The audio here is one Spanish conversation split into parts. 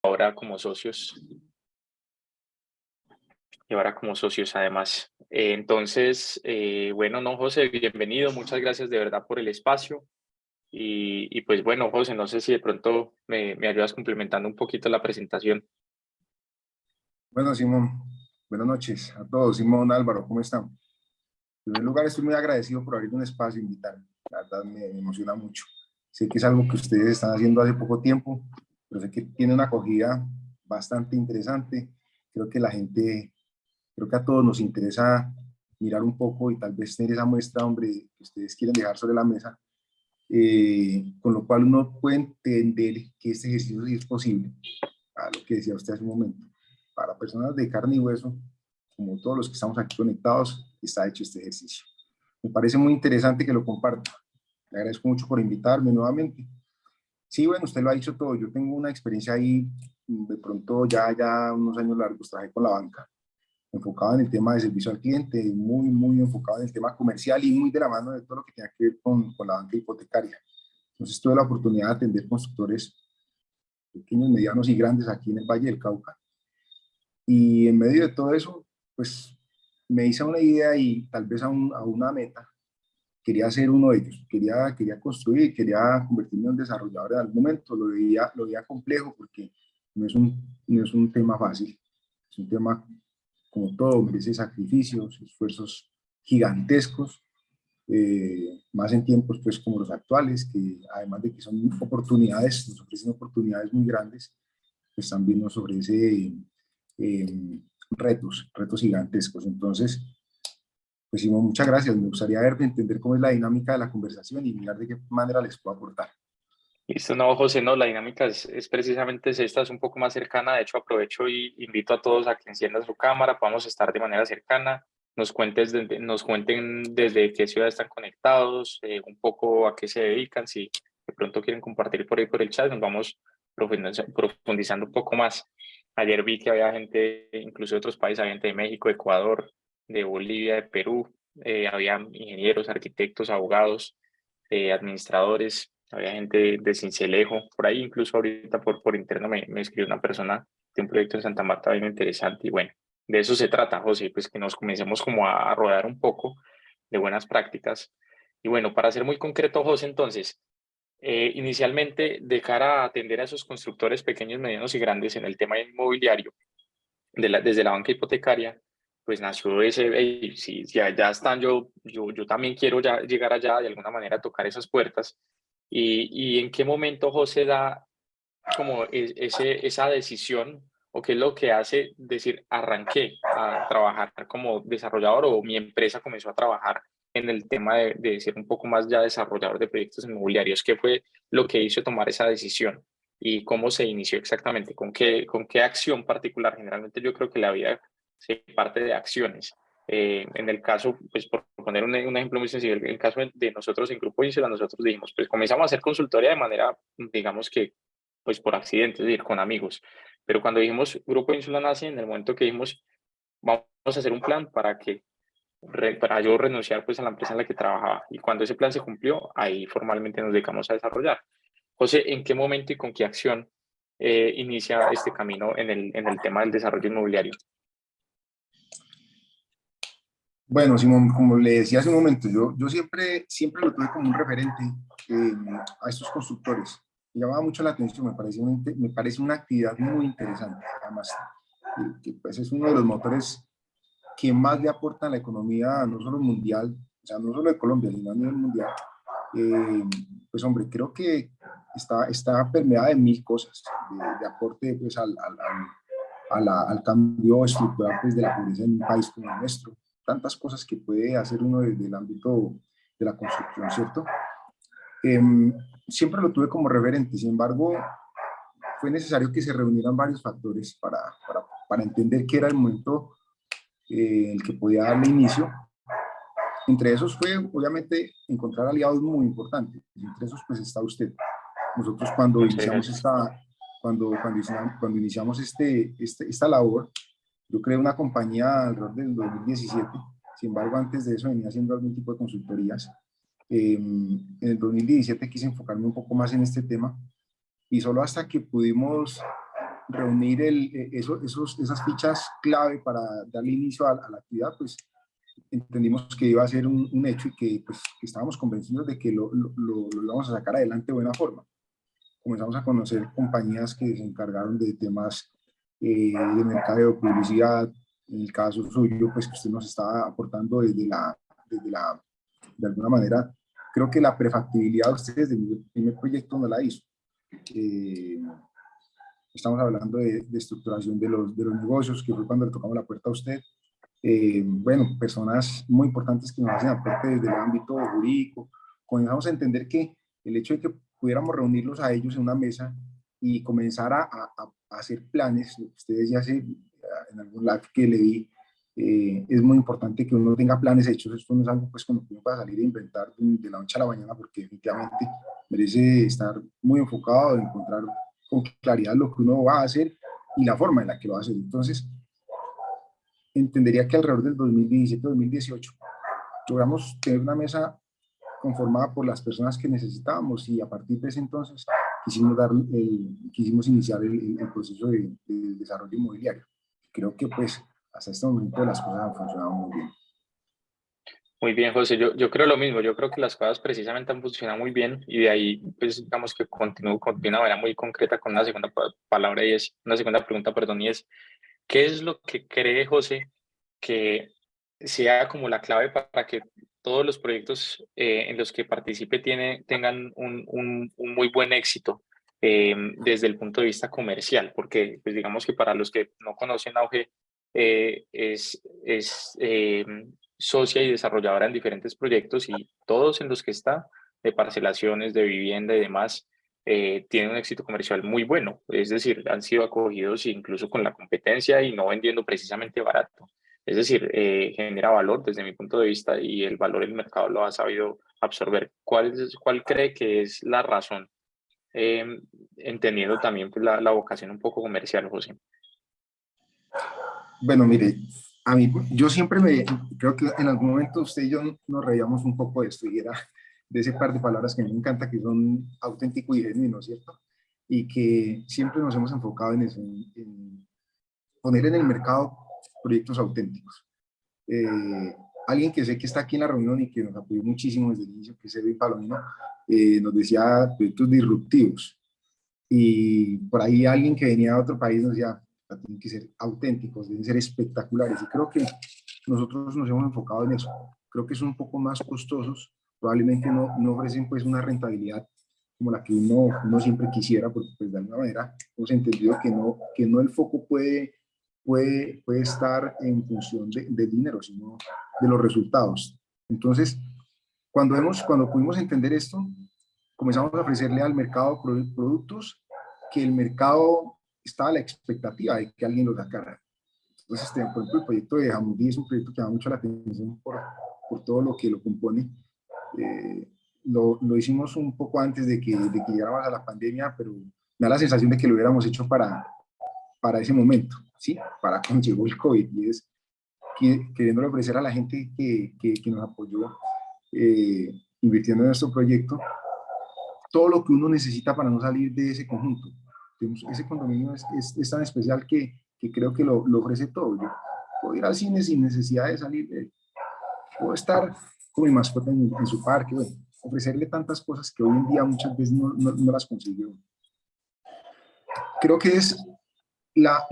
ahora como socios y ahora como socios además. Bueno, no, José, bienvenido, muchas gracias de verdad por el espacio. Y pues bueno, José, no sé si de pronto me ayudas complementando un poquito la presentación. Bueno, Simón, buenas noches a todos. Simón, Álvaro, ¿cómo están? En primer lugar, estoy muy agradecido por abrir un espacio e invitarme. La verdad me emociona mucho. Sé que es algo que ustedes están haciendo hace poco tiempo, pero sé que tiene una acogida bastante interesante. Creo que la gente, creo que a todos nos interesa mirar un poco y tal vez tener esa muestra, hombre, que ustedes quieren dejar sobre la mesa, con lo cual uno puede entender que este ejercicio sí es posible, a lo que decía usted hace un momento. Para personas de carne y hueso, como todos los que estamos aquí conectados, está hecho este ejercicio. Me parece muy interesante que lo comparta. Le agradezco mucho por invitarme nuevamente. Sí, bueno, usted lo ha dicho todo. Yo tengo una experiencia ahí, de pronto ya unos años largos, trabajé con la banca, enfocado en el tema de servicio al cliente, muy enfocado en el tema comercial y muy de la mano de todo lo que tenga que ver con la banca hipotecaria. Entonces tuve la oportunidad de atender constructores pequeños, medianos y grandes aquí en el Valle del Cauca. Y en medio de todo eso, pues me hice una idea y tal vez a una meta. Quería ser uno de ellos, quería construir, quería convertirme en un desarrollador en algún momento. Lo veía complejo porque no es un tema fácil. Es un tema, como todo, merece sacrificios, esfuerzos gigantescos, más en tiempos pues como los actuales, que además de que son oportunidades, nos ofrecen oportunidades muy grandes, pues también nos ofrece retos gigantescos. Entonces, pues Simón, muchas gracias. Me gustaría entender cómo es la dinámica de la conversación y mirar de qué manera les puedo aportar. Listo, no, José, no, la dinámica es precisamente esta, es un poco más cercana. De hecho, aprovecho y invito a todos a que enciendan su cámara, podamos estar de manera cercana, nos cuenten desde qué ciudad están conectados, un poco a qué se dedican, si de pronto quieren compartir por ahí por el chat, nos vamos profundizando un poco más. Ayer vi que había gente, incluso de otros países, había gente de México, de Ecuador, de Bolivia, de Perú, había ingenieros, arquitectos, abogados, administradores, había gente de Sincelejo, por ahí incluso ahorita por interno me escribió una persona de un proyecto en Santa Marta bien interesante y bueno, de eso se trata, José, pues que nos comencemos como a rodar un poco de buenas prácticas. Y bueno, para ser muy concreto, José, entonces, inicialmente de cara a atender a esos constructores pequeños, medianos y grandes en el tema inmobiliario, desde la banca hipotecaria, pues nació ese, hey, si ya están, yo también quiero ya llegar allá, de alguna manera tocar esas puertas. Y en qué momento José da como esa decisión o qué es lo que hace decir, arranqué a trabajar como desarrollador o mi empresa comenzó a trabajar en el tema de ser un poco más ya desarrollador de proyectos inmobiliarios? ¿Qué fue lo que hizo tomar esa decisión? ¿Y cómo se inició exactamente? Con qué acción particular? Generalmente yo creo que la vida se parte de acciones. En el caso, pues por poner un ejemplo muy sencillo, el caso de nosotros en Grupo Insula, nosotros dijimos, pues comenzamos a hacer consultoría de manera, digamos que, pues por accidente, es decir, con amigos. Pero cuando dijimos Grupo Insula nace, en el momento que dijimos, vamos a hacer un plan para yo renunciar pues a la empresa en la que trabajaba. Y cuando ese plan se cumplió, ahí formalmente nos dedicamos a desarrollar. José, ¿en qué momento y con qué acción inicia este camino en el tema del desarrollo inmobiliario? Bueno, Simón, como le decía hace un momento, yo siempre lo tuve como un referente a estos constructores. Me llamaba mucho la atención, me parece una actividad muy interesante. Además, que pues es uno de los motores que más le aporta a la economía, no solo mundial, o sea, no solo de Colombia, sino a nivel mundial. Eh, pues hombre, creo que está permeada de mil cosas, de aporte pues, al cambio estructural pues, de la pobreza en un país como el nuestro. Tantas cosas que puede hacer uno desde el ámbito de la construcción, ¿cierto? Eh, Siempre lo tuve como referente, sin embargo, fue necesario que se reunieran varios factores para entender que era el momento en el que podía darle inicio. Entre esos fue, obviamente, encontrar aliados muy importantes. Entre esos, pues, está usted. Nosotros Muchas gracias. cuando iniciamos esta labor, yo creé una compañía alrededor del 2017. Sin embargo, antes de eso venía haciendo algún tipo de consultorías. En el 2017 quise enfocarme un poco más en este tema y solo hasta que pudimos reunir esas fichas clave para darle inicio a la actividad, pues entendimos que iba a ser un hecho y que, pues, que estábamos convencidos de que lo íbamos a sacar adelante de buena forma. Comenzamos a conocer compañías que se encargaron de temas de mercadeo, publicidad. En el caso suyo, pues que usted nos está aportando de alguna manera, creo que la prefactibilidad de ustedes del primer proyecto no la hizo. Eh, Estamos hablando de estructuración de los negocios, que fue cuando le tocamos la puerta a usted. Bueno, personas muy importantes que nos hacen aporte desde el ámbito jurídico. Comenzamos a entender que el hecho de que pudiéramos reunirlos a ellos en una mesa y comenzar a hacer planes, lo que ustedes ya hace en algún live que le di, es muy importante que uno tenga planes hechos. Esto no es algo pues como que uno pueda salir a inventar de la noche a la mañana, porque definitivamente merece estar muy enfocado, en encontrar con claridad lo que uno va a hacer y la forma en la que lo va a hacer. Entonces, entendería que alrededor del 2017-2018 logramos tener una mesa conformada por las personas que necesitábamos, y a partir de ese entonces quisimos iniciar el proceso de desarrollo inmobiliario. Creo que pues hasta este momento las cosas han funcionado muy bien. Muy bien, José, yo creo lo mismo, yo creo que las cosas precisamente han funcionado muy bien y de ahí, pues, digamos que continúo de una manera muy concreta con una segunda palabra y es, una segunda pregunta, perdón, y es, ¿qué es lo que cree José que sea como la clave para que todos los proyectos en los que participe tengan un muy buen éxito desde el punto de vista comercial? Porque, pues, digamos que para los que no conocen Auge, es socia y desarrolladora en diferentes proyectos y todos en los que está, de parcelaciones, de vivienda y demás, tienen un éxito comercial muy bueno. Es decir, han sido acogidos incluso con la competencia y no vendiendo precisamente barato. Es decir, genera valor desde mi punto de vista y el valor del mercado lo ha sabido absorber. ¿Cuál cree que es la razón? Entendiendo también pues, la vocación un poco comercial, José. Bueno, mire, a mí, yo siempre creo que en algún momento usted y yo nos reíamos un poco de esto, y era de ese par de palabras que me encanta, que son auténtico y genuino, ¿cierto? Y que siempre nos hemos enfocado en eso, en poner en el mercado proyectos auténticos. Alguien que sé que está aquí en la reunión y que nos apoyó muchísimo desde el inicio, que es Edwin Palomino, nos decía proyectos disruptivos. Y por ahí alguien que venía de otro país nos decía, tienen que ser auténticos, deben ser espectaculares. Y creo que nosotros nos hemos enfocado en eso. Creo que son un poco más costosos, probablemente no ofrecen pues una rentabilidad como la que uno siempre quisiera, porque pues de alguna manera hemos entendido que no el foco puede estar en función del dinero, sino de los resultados. Entonces, cuando pudimos entender esto, comenzamos a ofrecerle al mercado productos que el mercado estaba a la expectativa de que alguien lo sacara. Entonces, por ejemplo, el proyecto de Jamundí es un proyecto que llama mucho la atención por todo lo que lo compone. Lo hicimos un poco antes de que llegáramos a la pandemia, pero me da la sensación de que lo hubiéramos hecho para ese momento, ¿sí? Para cuando llegó el COVID, y es queriéndole ofrecer a la gente que nos apoyó invirtiendo en nuestro proyecto todo lo que uno necesita para no salir de ese conjunto. Ese condominio es tan especial que creo que lo ofrece todo. Yo puedo ir al cine sin necesidad de salir de él. Puedo estar con mi mascota en su parque, bueno, ofrecerle tantas cosas que hoy en día muchas veces no las consigue. Creo que es la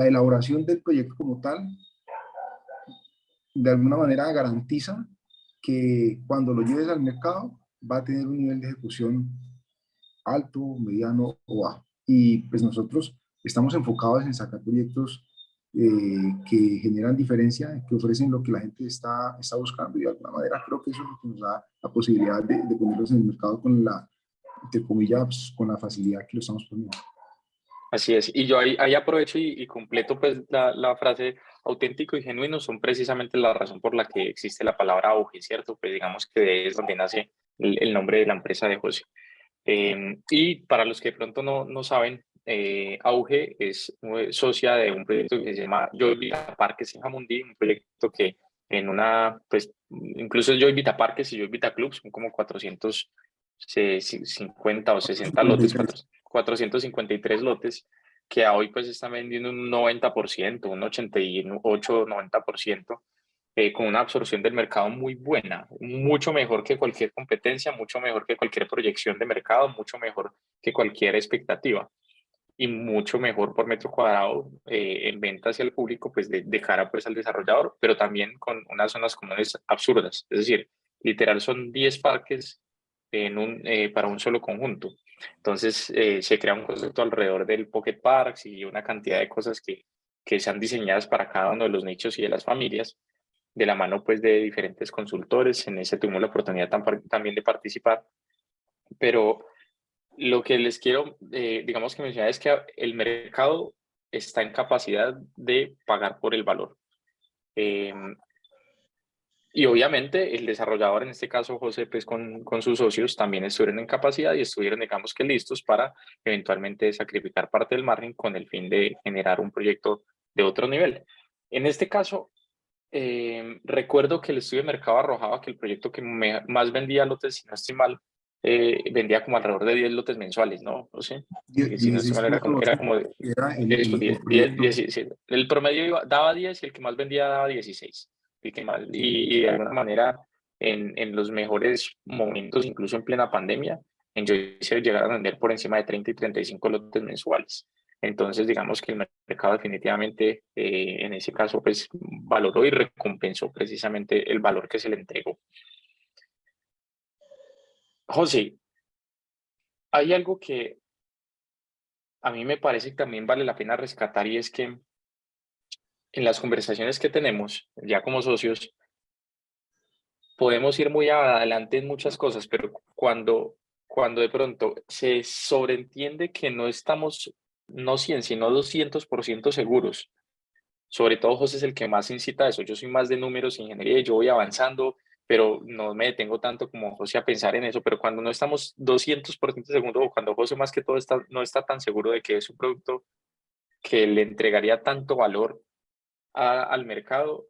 elaboración del proyecto como tal, de alguna manera garantiza que cuando lo lleves al mercado va a tener un nivel de ejecución alto, mediano o bajo. Y pues nosotros estamos enfocados en sacar proyectos que generan diferencia, que ofrecen lo que la gente está buscando, y de alguna manera creo que eso es lo que nos da la posibilidad de ponerlos en el mercado con entre comillas, con la facilidad que lo estamos poniendo. Así es, y yo ahí aprovecho y completo pues la frase auténtico y genuino son precisamente la razón por la que existe la palabra auge, ¿cierto? Pues digamos que es donde nace el nombre de la empresa de José. Y para los que de pronto no saben, Auge es socia de un proyecto que se llama Joy Vita Parques en Jamundí, un proyecto que en pues incluso Joy Vita Parques y Joy Vita Club son como 450 o 60 lotes, 453 lotes que a hoy pues están vendiendo un 90%, un 88, 90%, con una absorción del mercado muy buena, mucho mejor que cualquier competencia, mucho mejor que cualquier proyección de mercado, mucho mejor que cualquier expectativa y mucho mejor por metro cuadrado en venta hacia el público, pues de cara pues al desarrollador, pero también con unas zonas comunes absurdas. Es decir, literal son 10 parques para un solo conjunto. Entonces se crea un concepto alrededor del Pocket Parks y una cantidad de cosas que sean diseñadas para cada uno de los nichos y de las familias, de la mano pues de diferentes consultores. En ese tuvimos la oportunidad también de participar, pero lo que les quiero, digamos que mencionar es que el mercado está en capacidad de pagar por el valor. Eh, y obviamente el desarrollador, en este caso José, pues con sus socios también estuvieron en capacidad y estuvieron, digamos que listos para eventualmente sacrificar parte del margen con el fin de generar un proyecto de otro nivel. En este caso, recuerdo que el estudio de mercado arrojaba que el proyecto que más vendía lotes, si no estoy mal, vendía como alrededor de 10 lotes mensuales, ¿no? O sea, si no estoy mal, era 16.12 como era eso, el 10, 10, proyecto. 10, sí. El promedio daba 10 y el que más vendía daba 16. Sí, Y de alguna manera, en los mejores momentos, incluso en plena pandemia, en Joy se llegaron a vender por encima de 30 y 35 lotes mensuales. Entonces, digamos que el mercado definitivamente, en ese caso, pues valoró y recompensó precisamente el valor que se le entregó. José, hay algo que a mí me parece que también vale la pena rescatar y es que en las conversaciones que tenemos ya como socios, podemos ir muy adelante en muchas cosas, pero cuando de pronto se sobreentiende que no estamos, no 100, sino 200% seguros. Sobre todo José es el que más incita a eso. Yo soy más de números, ingeniería, y yo voy avanzando, pero no me detengo tanto como José a pensar en eso. Pero cuando no estamos 200% seguros, o cuando José más que todo no está tan seguro de que es un producto que le entregaría tanto valor al mercado,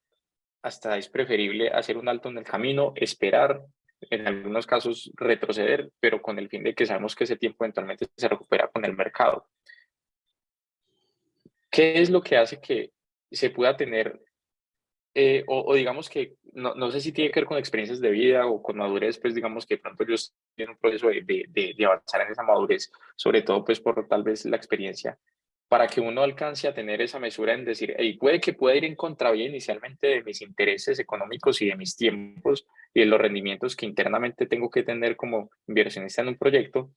hasta es preferible hacer un alto en el camino, esperar, en algunos casos retroceder, pero con el fin de que sabemos que ese tiempo eventualmente se recupera con el mercado. ¿Qué es lo que hace que se pueda tener, o digamos que, no sé si tiene que ver con experiencias de vida o con madurez, pues digamos que de pronto yo estoy en un proceso de avanzar en esa madurez, sobre todo pues por tal vez la experiencia, para que uno alcance a tener esa mesura en decir, hey, puede que pueda ir en contravía inicialmente de mis intereses económicos y de mis tiempos y de los rendimientos que internamente tengo que tener como inversionista en un proyecto,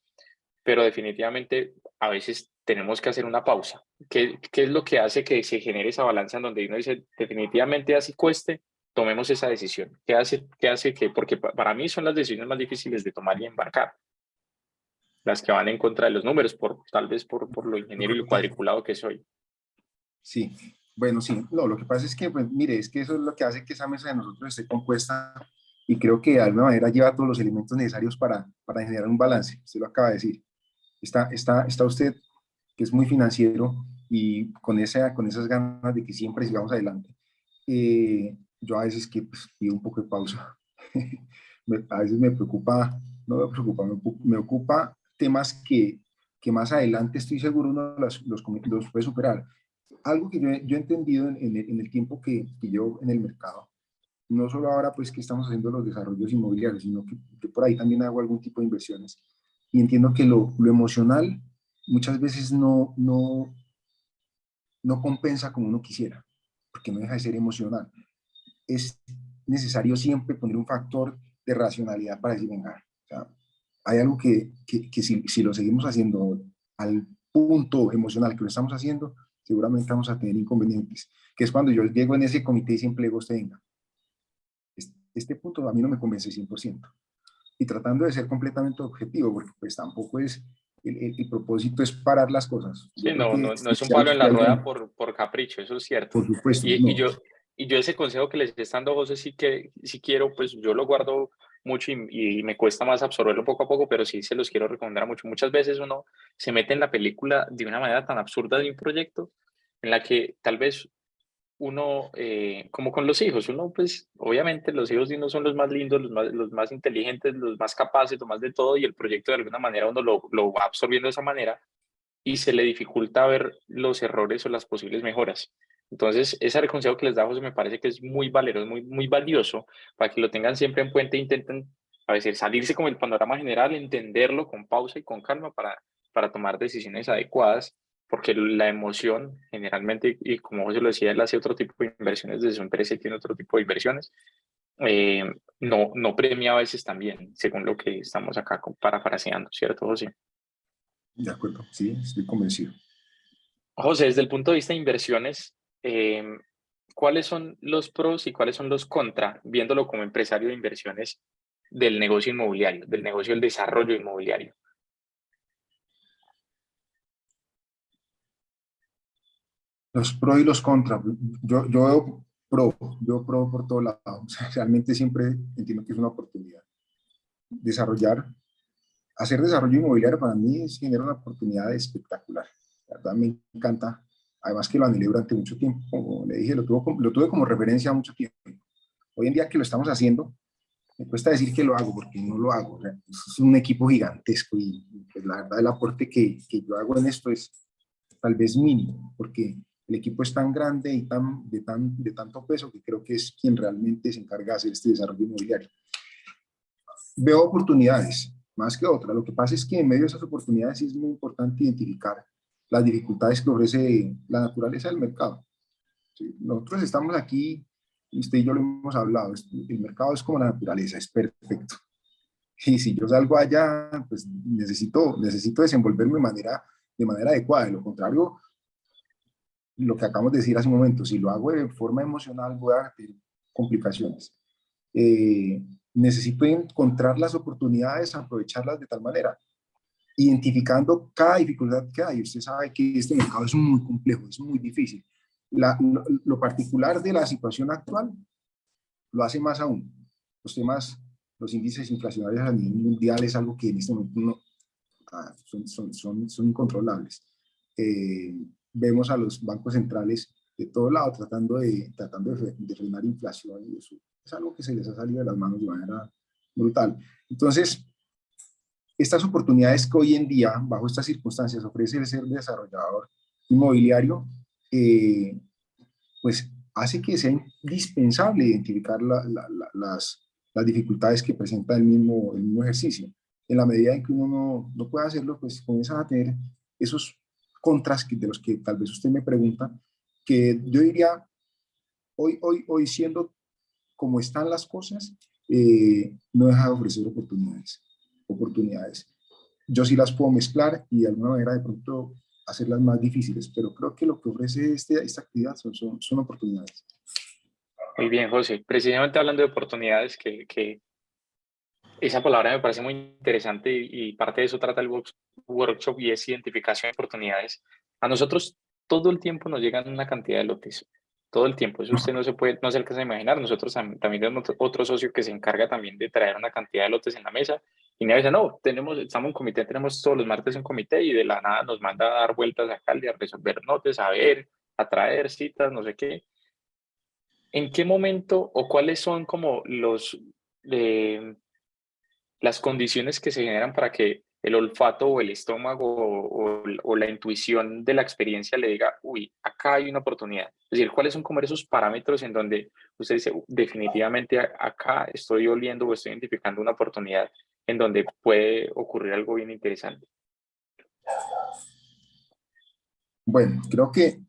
pero definitivamente a veces tenemos que hacer una pausa. ¿Qué es lo que hace que se genere esa balanza en donde uno dice, definitivamente así cueste, tomemos esa decisión? ¿Qué hace que, porque para mí son las decisiones más difíciles de tomar y embarcar, las que van en contra de los números, tal vez por lo ingeniero y lo cuadriculado que soy? sí. Bueno, sí. No, lo que pasa es que, pues, mire, es que eso es lo que hace que esa mesa de nosotros esté compuesta y creo que de alguna manera lleva todos los elementos necesarios para generar un balance. Usted lo acaba de decir. Está usted, que es muy financiero y con esas ganas de que siempre sigamos adelante. Yo a veces que pues, pido un poco de pausa. A veces me preocupa, no me preocupa, me ocupa temas que más adelante estoy seguro uno los puede superar. Algo que yo he entendido en el tiempo que llevo en el mercado, no solo ahora pues que estamos haciendo los desarrollos inmobiliarios, sino que por ahí también hago algún tipo de inversiones. Y entiendo que lo emocional muchas veces no compensa como uno quisiera, porque no deja de ser emocional. Es necesario siempre poner un factor de racionalidad para decir, venga, o sea, hay algo que si lo seguimos haciendo al punto emocional que lo estamos haciendo, seguramente vamos a tener inconvenientes, que es cuando yo llego en ese comité y siempre digo, usted venga, este punto a mí no me convence 100%. Y tratando de ser completamente objetivo, porque pues tampoco es, el propósito es parar las cosas. Yo Sí, creo que no es un si hay, palo en si la rueda alguien, por capricho, eso es cierto. por supuesto, Y, y no. yo, y yo ese consejo que les estoy dando a José, sí que sí quiero, pues yo lo guardo mucho y me cuesta más absorberlo poco a poco, pero sí se los quiero recomendar mucho. Muchas veces uno se mete en la película de una manera tan absurda de un proyecto en la que tal vez uno, como con los hijos, uno pues obviamente los hijos de uno son los más lindos, los más inteligentes, los más capaces, lo más de todo, y el proyecto de alguna manera uno lo va absorbiendo de esa manera y se le dificulta ver los errores o las posibles mejoras. Entonces, ese consejo que les da José me parece que es muy valioso, muy valioso, para que lo tengan siempre en cuenta e intenten a veces salirse con el panorama general, entenderlo con pausa y con calma para tomar decisiones adecuadas, porque la emoción generalmente, y como José lo decía, él hace otro tipo de inversiones desde su empresa y tiene otro tipo de inversiones, eh, no premia a veces también, según lo que estamos acá parafraseando, ¿cierto, José? De acuerdo, sí, estoy convencido. José, desde el punto de vista de inversiones, eh, ¿cuáles son los pros y cuáles son los contra, viéndolo como empresario de inversiones del negocio inmobiliario, del negocio del desarrollo inmobiliario? Los pros y los contras. Yo veo pro por todos lados. O sea, realmente siempre entiendo que es una oportunidad. Desarrollar, hacer desarrollo inmobiliario para mí genera una oportunidad espectacular. La verdad me encanta. Además que lo anhelé durante mucho tiempo. Como le dije, lo tuve como referencia mucho tiempo. Hoy en día que lo estamos haciendo, me cuesta decir que lo hago porque no lo hago. O sea, es un equipo gigantesco y pues, la verdad el aporte que yo hago en esto es tal vez mínimo, porque el equipo es tan grande y de tanto peso que creo que es quien realmente se encarga de hacer este desarrollo inmobiliario. Veo oportunidades más que otras. Lo que pasa es que en medio de esas oportunidades sí es muy importante identificar las dificultades que ofrece la naturaleza del mercado. ¿Sí? Nosotros estamos aquí, y usted y yo lo hemos hablado, el mercado es como la naturaleza, es perfecto. Y si yo salgo allá, pues necesito desenvolverme de manera adecuada. De lo contrario, lo que acabamos de decir hace un momento, si lo hago de forma emocional voy a tener complicaciones. Necesito encontrar las oportunidades, aprovecharlas de tal manera, identificando cada dificultad que hay. Usted sabe que este mercado es muy complejo, es muy difícil. Lo particular de la situación actual lo hace más aún. Los temas, los índices inflacionarios a nivel mundial es algo que en este momento son incontrolables. Vemos a los bancos centrales de todo lado tratando de frenar inflación y eso es algo que se les ha salido de las manos de manera brutal. Entonces, estas oportunidades que hoy en día, bajo estas circunstancias, ofrece el ser desarrollador inmobiliario, pues hace que sea indispensable identificar las dificultades que presenta el mismo ejercicio. En la medida en que uno no puede hacerlo, pues comienza a tener esos contras de los que tal vez usted me pregunta, que yo diría, hoy siendo como están las cosas, no deja de ofrecer oportunidades. Yo sí las puedo mezclar y de alguna manera de pronto hacerlas más difíciles, pero creo que lo que ofrece esta actividad son oportunidades. Muy bien, José. Precisamente hablando de oportunidades, que esa palabra me parece muy interesante y parte de eso trata el workshop y es identificación de oportunidades. A nosotros todo el tiempo nos llegan una cantidad de lotes, todo el tiempo. Eso usted no se alcanza a imaginar. Nosotros también tenemos otro socio que se encarga también de traer una cantidad de lotes en la mesa y me dice, no, estamos en comité, tenemos todos los martes un comité y de la nada nos manda a dar vueltas a Cali, a resolver notes, a ver, a traer citas, no sé qué. ¿En qué momento o cuáles son como eh, las condiciones que se generan para que el olfato o el estómago o la intuición de la experiencia le diga, uy, acá hay una oportunidad? Es decir, ¿cuáles son como esos parámetros en donde usted dice, definitivamente acá estoy oliendo o estoy identificando una oportunidad en donde puede ocurrir algo bien interesante? Bueno, creo que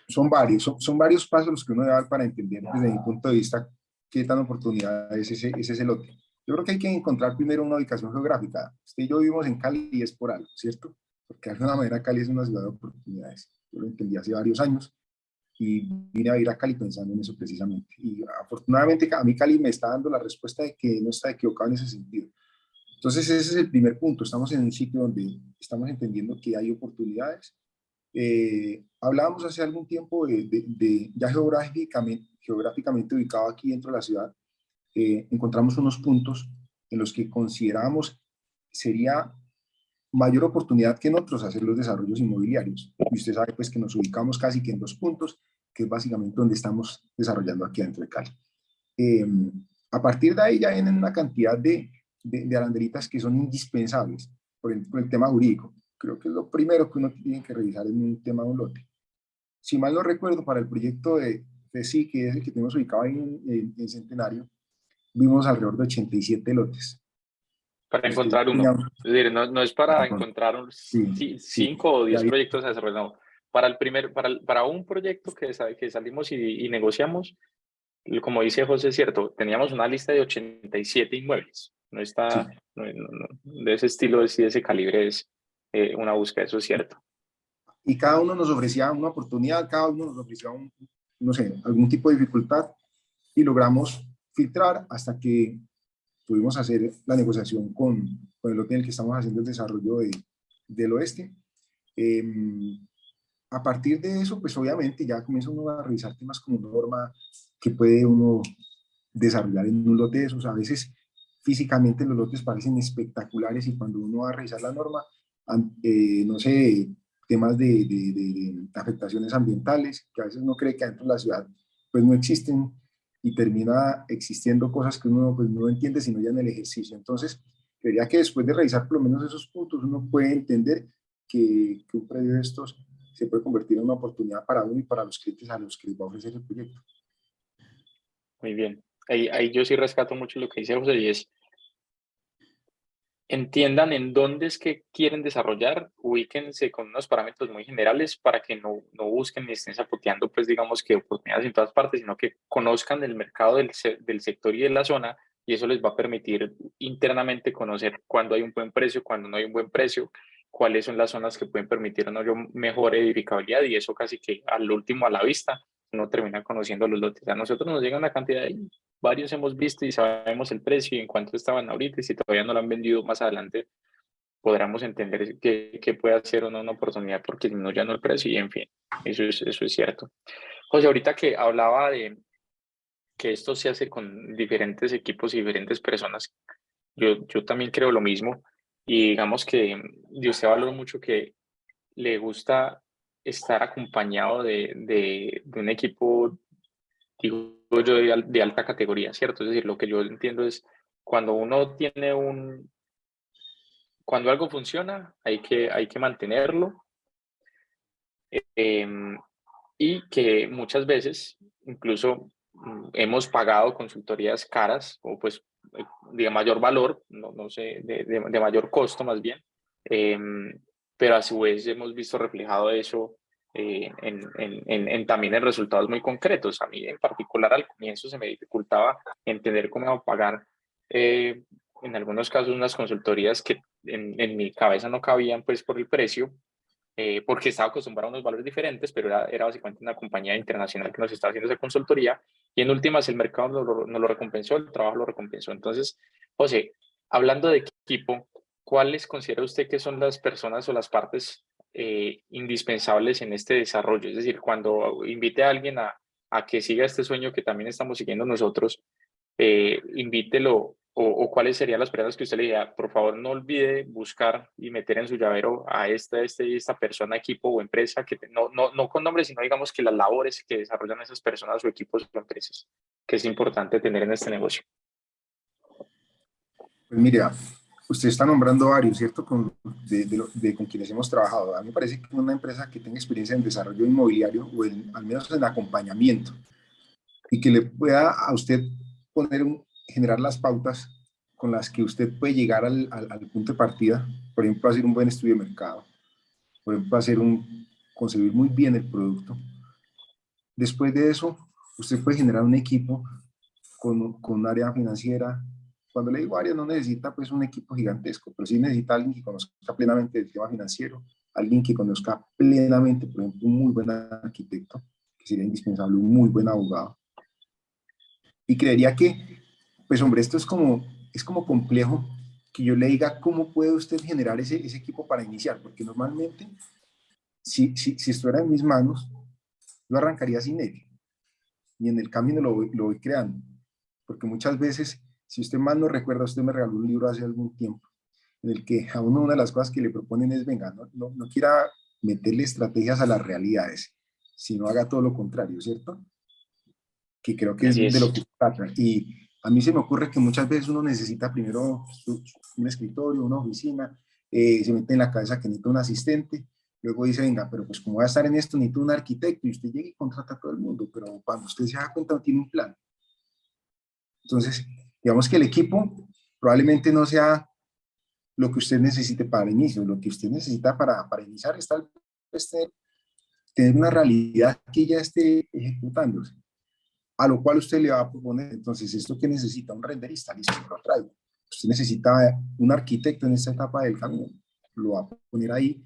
son varios pasos los que uno debe dar para entender desde mi punto de vista qué tan oportunidad es ese lote. Yo creo que hay que encontrar primero una ubicación geográfica. Usted y yo vivimos en Cali y es por algo, ¿cierto? Porque de alguna manera Cali es una ciudad de oportunidades. Yo lo entendí hace varios años y vine a ir a Cali pensando en eso precisamente. Y afortunadamente a mí Cali me está dando la respuesta de que no está equivocado en ese sentido. Entonces ese es el primer punto. Estamos en un sitio donde estamos entendiendo que hay oportunidades. Hablábamos hace algún tiempo de ya geográficamente ubicado aquí dentro de la ciudad, encontramos unos puntos en los que consideramos sería mayor oportunidad que en otros hacer los desarrollos inmobiliarios. Y usted sabe pues que nos ubicamos casi que en 2 puntos, que es básicamente donde estamos desarrollando aquí dentro de Cali. Eh, a partir de ahí ya vienen una cantidad de arandelitas que son indispensables por el tema jurídico. creo que es lo primero que uno tiene que revisar en un tema de un lote. Si mal no recuerdo, para el proyecto de FESI, que es el que tenemos ubicado ahí en Centenario, vimos alrededor de 87 lotes. Para Usted encontrar tenía, uno. Es decir, no es para encontrar sí, sí, 5 o 10 ya proyectos a desarrollar, no. Para un proyecto que salimos y negociamos, como dice José, es cierto, teníamos una lista de 87 inmuebles. No sí. está, de ese estilo, de ese calibre es una búsqueda, eso es cierto. Y cada uno nos ofrecía una oportunidad, cada uno nos ofrecía no sé, algún tipo de dificultad y logramos filtrar hasta que pudimos hacer la negociación con el hotel en el que estamos haciendo el desarrollo del oeste. Eh, a partir de eso, pues obviamente ya comienza uno a revisar temas como norma que puede uno desarrollar en un lote de esos. A veces físicamente los lotes parecen espectaculares y cuando uno va a revisar la norma, no sé, temas de afectaciones ambientales, que a veces uno cree que dentro de la ciudad pues no existen y termina existiendo cosas que uno pues no entiende sino ya en el ejercicio. Entonces, creería que después de revisar por lo menos esos puntos, uno puede entender que un predio de estos se puede convertir en una oportunidad para uno y para los clientes a los que les va a ofrecer el proyecto. Muy bien. Ahí yo sí rescato mucho lo que dice José y es, entiendan en dónde es que quieren desarrollar, ubíquense con unos parámetros muy generales para que no busquen ni estén zapoteando, pues digamos que oportunidades en todas partes, sino que conozcan el mercado del sector y de la zona y eso les va a permitir internamente conocer cuándo hay un buen precio, cuándo no hay un buen precio, cuáles son las zonas que pueden permitir una mejor edificabilidad y eso casi que al último a la vista uno termina conociendo los lotes. A nosotros nos llega una cantidad de varios hemos visto y sabemos el precio y en cuánto estaban ahorita y si todavía no lo han vendido más adelante, podremos entender que puede ser o no una oportunidad porque no ya no el precio y en fin, eso es cierto. José, ahorita que hablaba de que esto se hace con diferentes equipos y diferentes personas, yo también creo lo mismo y digamos que yo usted valoro mucho que le gusta estar acompañado de un equipo digo yo, de alta categoría, ¿cierto? Es decir, lo que yo entiendo es cuando uno tiene cuando algo funciona, hay que mantenerlo eh, y que muchas veces incluso hemos pagado consultorías caras o pues de mayor valor, no sé, de mayor costo más bien, eh, pero a su vez hemos visto reflejado eso también en resultados muy concretos. A mí en particular al comienzo se me dificultaba entender cómo pagar en algunos casos unas consultorías que en mi cabeza no cabían pues por el precio porque estaba acostumbrado a unos valores diferentes, pero era básicamente una compañía internacional que nos estaba haciendo esa consultoría y en últimas el mercado nos lo recompensó, el trabajo lo recompensó. Entonces, José, hablando de equipo, ¿cuáles considera usted que son las personas o las partes indispensables en este desarrollo? Es decir, cuando invite a alguien a que siga este sueño que también estamos siguiendo nosotros, invítelo o cuáles serían las preguntas que usted le diría, por favor no olvide buscar y meter en su llavero a esta persona, equipo o empresa, que no con nombres, sino digamos que las labores que desarrollan esas personas o equipos o empresas, que es importante tener en este negocio. Pues mire, usted está nombrando varios, ¿cierto? Con quienes hemos trabajado. A mí me parece que una empresa que tenga experiencia en desarrollo inmobiliario o al menos en acompañamiento y que le pueda a usted generar las pautas con las que usted puede llegar al punto de partida, por ejemplo, hacer un buen estudio de mercado, por ejemplo, concebir muy bien el producto. Después de eso, usted puede generar un equipo con un área financiera. Cuando le digo área, no necesita pues un equipo gigantesco, pero sí necesita alguien que conozca plenamente el tema financiero, alguien que conozca plenamente, por ejemplo, un muy buen arquitecto, que sería indispensable, un muy buen abogado. Y creería que, pues hombre, esto es como complejo que yo le diga cómo puede usted generar ese equipo para iniciar, porque normalmente, si estuviera en mis manos, yo arrancaría sin él y en el camino lo voy creando. Porque muchas veces, si usted más no recuerda, usted me regaló un libro hace algún tiempo, en el que a uno una de las cosas que le proponen es, venga, no quiera meterle estrategias a las realidades, sino haga todo lo contrario, ¿cierto? Que creo que es Así de lo es. que se trata. Y a mí se me ocurre que muchas veces uno necesita primero un escritorio, una oficina, se mete en la cabeza que necesita un asistente, luego dice, venga, pero pues como voy a estar en esto, necesito un arquitecto, y usted llega y contrata a todo el mundo, pero cuando usted se da cuenta no tiene un plan. Entonces, digamos que el equipo probablemente no sea lo que usted necesite para el inicio, lo que usted necesita para iniciar es tal vez tener una realidad que ya esté ejecutándose, a lo cual usted le va a proponer, entonces, ¿esto qué necesita? Un renderista, listo, lo traigo. Usted necesita un arquitecto en esta etapa del camino, lo va a poner ahí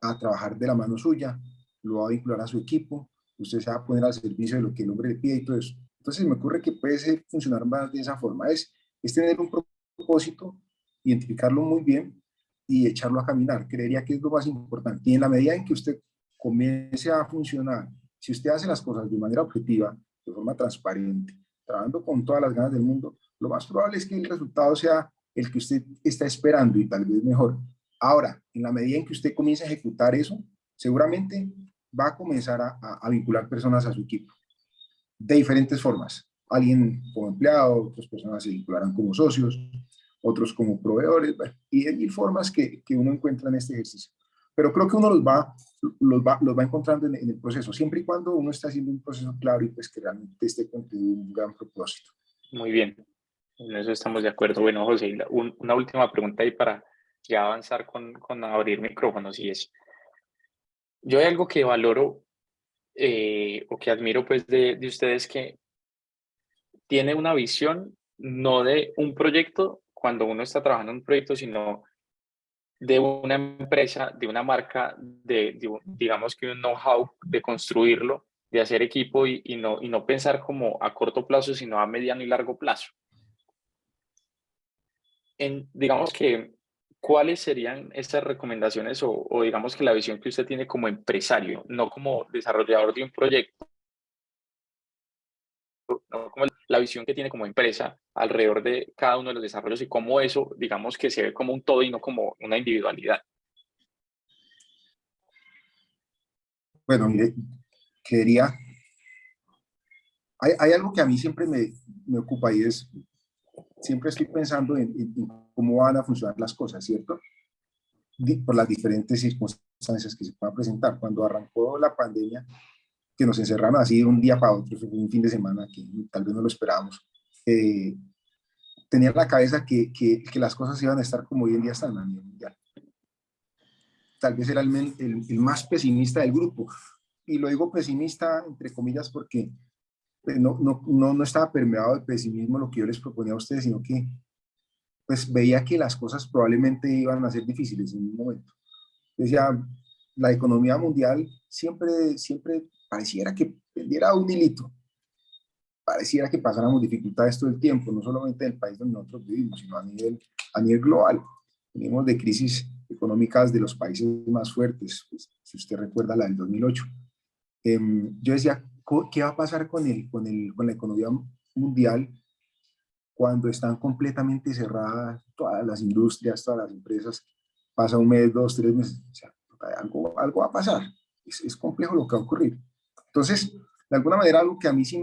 a trabajar de la mano suya, lo va a vincular a su equipo, usted se va a poner al servicio de lo que el hombre le pide y todo eso. Entonces me ocurre que puede ser, funcionar más de esa forma, es tener un propósito, identificarlo muy bien y echarlo a caminar. Creería que es lo más importante. Y en la medida en que usted comience a funcionar, si usted hace las cosas de manera objetiva, de forma transparente, trabajando con todas las ganas del mundo, lo más probable es que el resultado sea el que usted está esperando y tal vez mejor. Ahora, en la medida en que usted comience a ejecutar eso, seguramente va a comenzar a vincular personas a su equipo de diferentes formas. Alguien como empleado, otras personas se vincularán como socios, otros como proveedores, bueno, y de mil formas que uno encuentra en este ejercicio. Pero creo que uno los va encontrando en el proceso, siempre y cuando uno está haciendo un proceso claro y pues que realmente esté cumpliendo un gran propósito. Muy bien, en eso estamos de acuerdo. Bueno, José, una última pregunta ahí para ya avanzar con abrir micrófonos y es, yo hay algo que valoro o que admiro pues de ustedes que tiene una visión no de un proyecto cuando uno está trabajando en un proyecto, sino de una empresa, de una marca, digamos que un know-how de construirlo, de hacer equipo y no pensar como a corto plazo, sino a mediano y largo plazo. Digamos que, ¿cuáles serían esas recomendaciones o digamos que la visión que usted tiene como empresario, no como desarrollador de un proyecto, no como la visión que tiene como empresa alrededor de cada uno de los desarrollos y cómo eso, digamos que se ve como un todo y no como una individualidad? Bueno, mire, quería, hay algo que a mí siempre me ocupa y es, siempre estoy pensando en cómo van a funcionar las cosas, ¿cierto? Por las diferentes circunstancias que se puedan presentar. Cuando arrancó la pandemia, que nos encerraron así de un día para otro, fue un fin de semana que tal vez no lo esperábamos, tenía en la cabeza que las cosas iban a estar como hoy en día están a nivel mundial. Tal vez era el más pesimista del grupo. Y lo digo pesimista, entre comillas, porque pues, no estaba permeado de pesimismo lo que yo les proponía a ustedes, sino que pues veía que las cosas probablemente iban a ser difíciles en un momento. Decía, la economía mundial siempre pareciera que pendiera un hilito, pareciera que pasáramos dificultades todo el tiempo, no solamente en el país donde nosotros vivimos, sino a nivel global. Venimos de crisis económicas de los países más fuertes, pues, si usted recuerda la del 2008. Yo decía, ¿qué va a pasar con la economía mundial cuando están completamente cerradas todas las industrias, todas las empresas? Pasa un mes, dos, tres meses, o sea, algo va a pasar. Es complejo lo que va a ocurrir. Entonces, de alguna manera, algo que a mí sí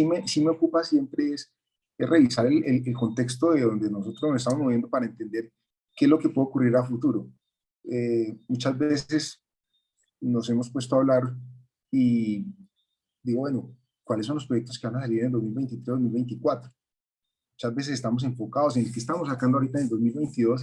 me ocupa siempre es revisar el contexto de donde nosotros nos estamos moviendo para entender qué es lo que puede ocurrir a futuro. Muchas veces nos hemos puesto a hablar y digo, bueno, ¿cuáles son los proyectos que van a salir en 2023, 2024? Muchas veces estamos enfocados en el que estamos sacando ahorita en 2022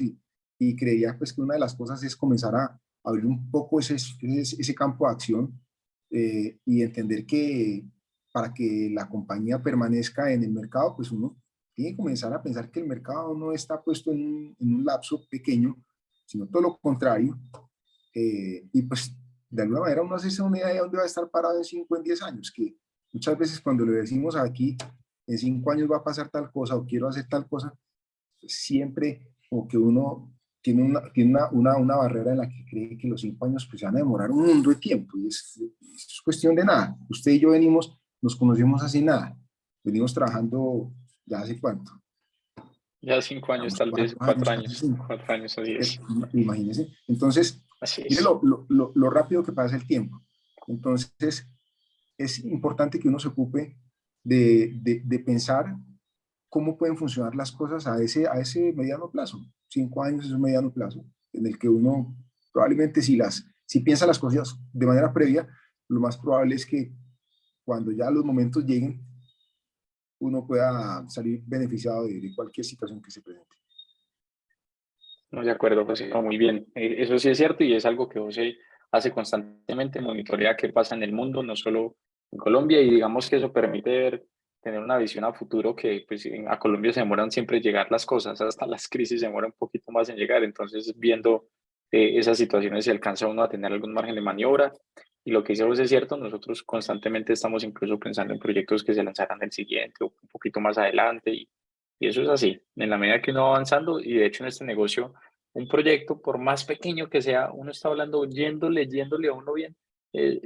y creía pues que una de las cosas es comenzar a abrir un poco ese campo de acción y entender que para que la compañía permanezca en el mercado, pues uno tiene que comenzar a pensar que el mercado no está puesto en un lapso pequeño, sino todo lo contrario. Y pues de alguna manera uno hace una idea de dónde va a estar parado en 5 en 10 años, que muchas veces cuando le decimos aquí, en 5 años va a pasar tal cosa o quiero hacer tal cosa, pues siempre como que uno tiene una barrera en la que cree que los 5 años pues se van a demorar un mundo de tiempo y es cuestión de nada. Usted y yo nos conocemos hace nada, venimos trabajando ya hace cuánto. Ya 5 años, Llevamos tal vez 4 años, casi 5. 4 años o 10. Imagínense. Entonces, Así mire es. lo rápido que pasa el tiempo. Entonces, es importante que uno se ocupe de pensar cómo pueden funcionar las cosas a ese mediano plazo. 5 años es un mediano plazo en el que uno probablemente si piensa las cosas de manera previa, lo más probable es que cuando ya los momentos lleguen, uno pueda salir beneficiado de cualquier situación que se presente. No, de acuerdo, José, no, muy bien. Eso sí es cierto y es algo que José hace constantemente, monitorea qué pasa en el mundo, no solo en Colombia, y digamos que eso permite tener una visión a futuro que pues, a Colombia se demoran siempre en llegar las cosas, hasta las crisis se demoran un poquito más en llegar, entonces viendo esas situaciones se alcanza uno a tener algún margen de maniobra. Y lo que dice José es cierto, nosotros constantemente estamos incluso pensando en proyectos que se lanzarán el siguiente o un poquito más adelante, y eso es así, en la medida que uno va avanzando, y de hecho en este negocio un proyecto, por más pequeño que sea, uno está hablando, yéndole a uno bien, eh,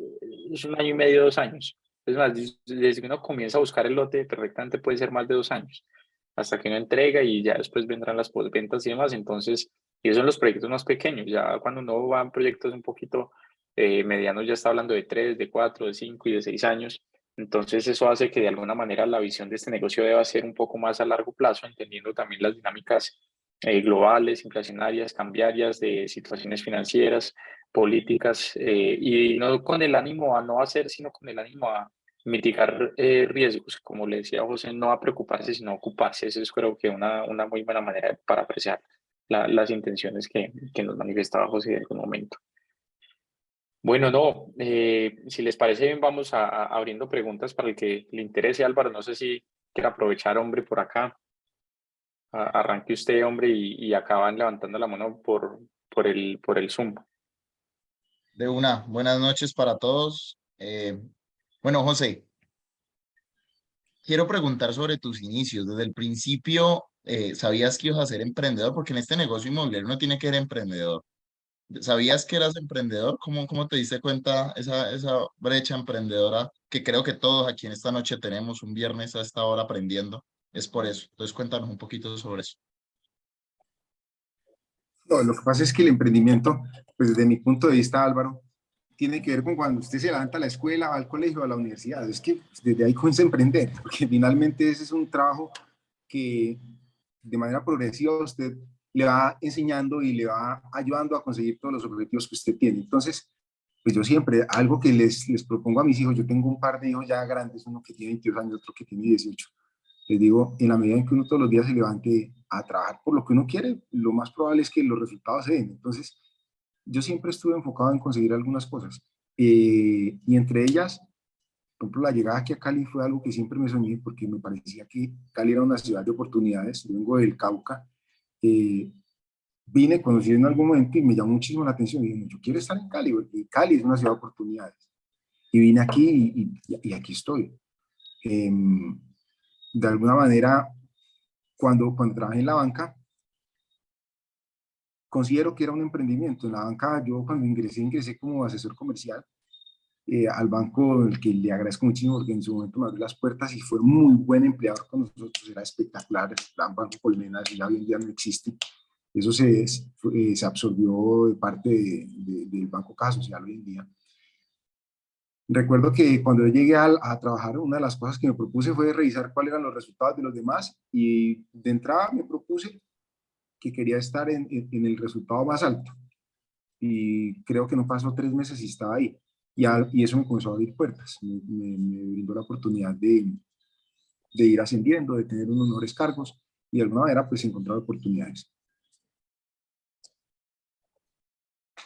es 1 año y medio, 2 años. Es más, desde que uno comienza a buscar el lote, perfectamente puede ser más de 2 años, hasta que uno entrega y ya después vendrán las postventas y demás. Entonces, y eso en los proyectos más pequeños. Ya cuando uno va en proyectos un poquito medianos, ya está hablando de 3, de 4, de 5 y de 6 años. Entonces, eso hace que de alguna manera la visión de este negocio deba ser un poco más a largo plazo, entendiendo también las dinámicas globales, inflacionarias, cambiarias, de situaciones financieras, políticas, y no con el ánimo a no hacer, sino con el ánimo a mitigar riesgos, como le decía José, no a preocuparse, sino a ocuparse. Eso es creo que una muy buena manera para apreciar las intenciones que nos manifestaba José en algún momento. Bueno, no, si les parece bien, vamos a abriendo preguntas para el que le interese, Álvaro. No sé si quiere aprovechar, hombre, por acá. Arranque usted, hombre, y acaban levantando la mano por el Zoom. De una, buenas noches para todos. Bueno, José, quiero preguntar sobre tus inicios. Desde el principio, ¿sabías que ibas a ser emprendedor? Porque en este negocio inmobiliario uno tiene que ser emprendedor. ¿Sabías que eras emprendedor? ¿Cómo te diste cuenta esa brecha emprendedora que creo que todos aquí en esta noche tenemos un viernes a esta hora aprendiendo? Es por eso. Entonces cuéntanos un poquito sobre eso. No, lo que pasa es que el emprendimiento, pues desde mi punto de vista, Álvaro, tiene que ver con cuando usted se levanta a la escuela, va al colegio, a la universidad. Es que desde ahí comienza a emprender, porque finalmente ese es un trabajo que de manera progresiva usted le va enseñando y le va ayudando a conseguir todos los objetivos que usted tiene. Entonces, pues yo siempre, algo que les propongo a mis hijos, yo tengo un par de hijos ya grandes, uno que tiene 22 años, otro que tiene 18. Les digo, en la medida en que uno todos los días se levante a trabajar por lo que uno quiere, lo más probable es que los resultados se den. Entonces, yo siempre estuve enfocado en conseguir algunas cosas. Y entre ellas, por ejemplo, la llegada aquí a Cali fue algo que siempre me soñé porque me parecía que Cali era una ciudad de oportunidades. Yo vengo del Cauca. eh, Vine, conocí en algún momento y me llamó muchísimo la atención. Y dije, yo quiero estar en Cali, porque Cali es una ciudad de oportunidades. Y vine aquí y aquí estoy. De alguna manera, cuando trabajé en la banca, considero que era un emprendimiento. En la banca, yo cuando ingresé como asesor comercial al banco, el que le agradezco muchísimo porque en su momento me abrió las puertas y fue muy buen empleador con nosotros, era espectacular. El Gran Banco Colmenas ya hoy en día no existe. Eso se absorbió de parte del Banco Caja Social hoy en día. Recuerdo que cuando yo llegué a trabajar, una de las cosas que me propuse fue revisar cuáles eran los resultados de los demás y de entrada me propuse que quería estar en el resultado más alto. Y creo que no pasó 3 meses y estaba ahí. Y eso me comenzó a abrir puertas, me brindó la oportunidad de ir ascendiendo, de tener unos mejores cargos y de alguna manera pues encontrar oportunidades.